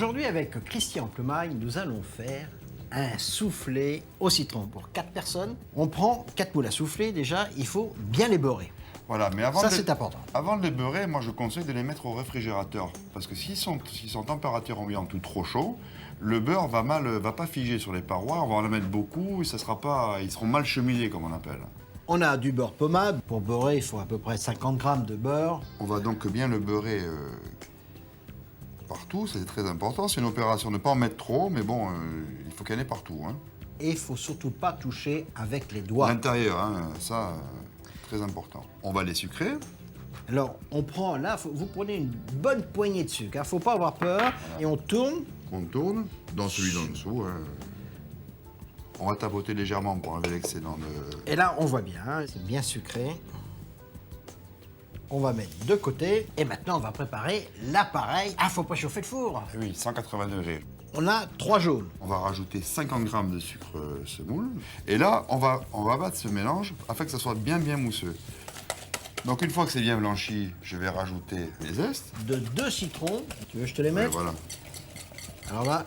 Aujourd'hui, avec Christian Plemagne, nous allons faire un soufflé au citron pour 4 personnes. On prend 4 moules à souffler, déjà, il faut bien les beurrer. Voilà, mais avant Ça, de, c'est important. Avant de les beurrer, moi je conseille de les mettre au réfrigérateur. Parce que s'ils sont température ambiante ou trop chauds, le beurre va pas figer sur les parois, on va en mettre beaucoup et ils seront mal cheminés comme on appelle. On a du beurre pommade. Pour beurrer, il faut à peu près 50 grammes de beurre. On va donc bien le beurrer partout, c'est très important. C'est une opération, ne pas en mettre trop, mais bon, il faut qu'il y en ait partout. Hein. Et il ne faut surtout pas toucher avec les doigts. L'intérieur, hein, ça, très important. On va les sucrer. Alors, on prend, là, vous prenez une bonne poignée de sucre. Il ne faut pas avoir peur. Voilà. Et on tourne. On tourne dans celui d'en dessous. Hein. On va tapoter légèrement pour enlever l'excédent de... Et là, on voit bien, hein, c'est bien sucré. On va mettre de côté. Et maintenant, on va préparer l'appareil. Ah, faut pas chauffer le four. Oui, 180 degrés. On a 3 jaunes. On va rajouter 50 grammes de sucre semoule. Et là, on va battre ce mélange afin que ça soit bien mousseux. Donc, une fois que c'est bien blanchi, je vais rajouter les zestes. De 2 citrons. Tu veux que je te les mette? Voilà. Alors là,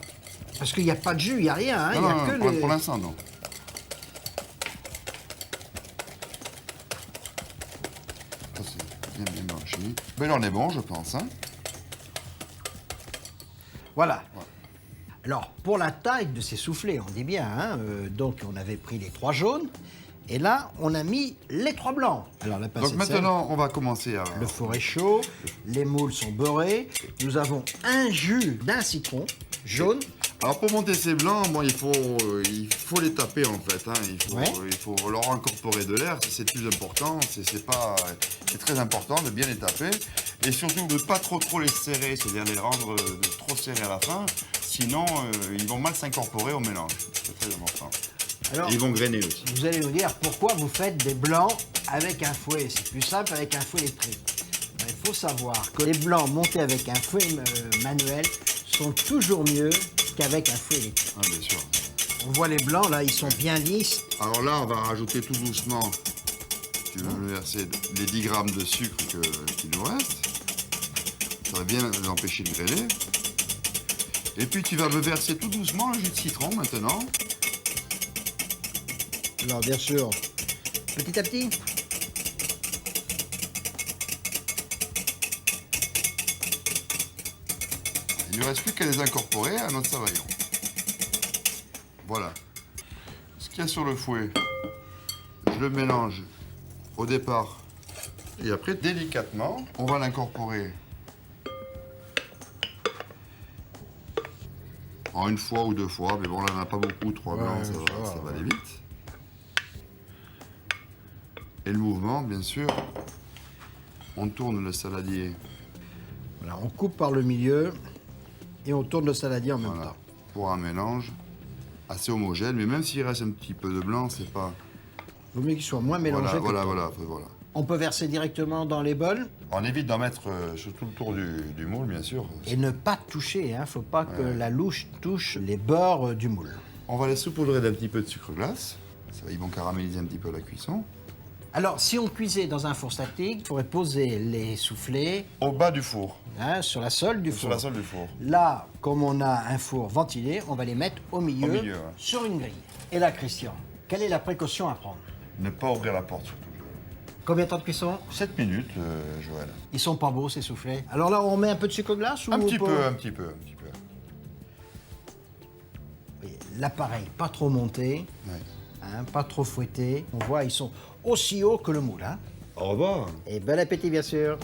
parce qu'il n'y a pas de jus, il n'y a rien. Hein, non, y a non, que les... pour l'instant, non. Ça, c'est bien blanchi. Mais là, on est bon, je pense. Hein. Voilà. Alors, pour la taille de ces soufflets, on dit bien, hein, donc on avait pris les 3 jaunes, et là, on a mis les 3 blancs. Alors, la pincée donc maintenant, on va commencer à... Le four est chaud, les moules sont beurrés, nous avons un jus d'un citron jaune. Alors, pour monter ces blancs, bon, il faut les taper, en fait. Hein. Il faut leur incorporer de l'air, c'est le plus important. C'est très important de bien les taper. Et surtout, de ne pas trop les serrer, c'est-à-dire les rendre trop serrés à la fin. Sinon, ils vont mal s'incorporer au mélange. C'est très important. Alors, et ils vont grainer aussi. Vous allez nous dire pourquoi vous faites des blancs avec un fouet. C'est plus simple avec un fouet électrique. Mais il faut savoir que les blancs montés avec un fouet manuel sont toujours mieux qu'avec un fouet électrique. Ah, bien sûr. On voit les blancs, là, ils sont bien lisses. Alors là, on va rajouter tout doucement, tu vas me verser les 10 grammes de sucre qui nous restent. Ça va bien les empêcher de grainer. Et puis tu vas me verser tout doucement le jus de citron maintenant. Alors bien sûr, petit à petit. Il ne reste plus qu'à les incorporer à notre savaillon. Voilà. Ce qu'il y a sur le fouet, je le mélange au départ. Et après, délicatement, on va l'incorporer en 1 fois ou 2 fois. Mais bon, là, on n'en a pas beaucoup. 3 blancs, ça va aller vite. Et le mouvement, bien sûr, on tourne le saladier. Voilà, on coupe par le milieu et on tourne le saladier en même temps. Pour un mélange assez homogène, mais même s'il reste un petit peu de blanc, c'est pas... Il vaut mieux qu'il soit moins mélangé. Voilà. On peut verser directement dans les bols. On évite d'en mettre sur tout le tour du moule, bien sûr. Et ne pas toucher, hein. Faut pas que la louche touche les bords du moule. On va les saupoudrer d'un petit peu de sucre glace. Ils vont caraméliser un petit peu la cuisson. Alors, si on cuisait dans un four statique, il faudrait poser les soufflets au bas du four. Hein, sur la sole du four. Sur la sole du four. Là, comme on a un four ventilé, on va les mettre au milieu sur une grille. Et là, Christian, quelle est la précaution à prendre? Ne pas ouvrir la porte, surtout. Combien de temps de cuisson? 7 minutes, Joël. Ils sont pas beaux, ces soufflets. Alors là, on met un peu de sucre glace ou un petit peu. L'appareil, pas trop monté, hein, pas trop fouetté. On voit, ils sont aussi hauts que le moule. Hein. Au revoir. Et bon appétit, bien sûr.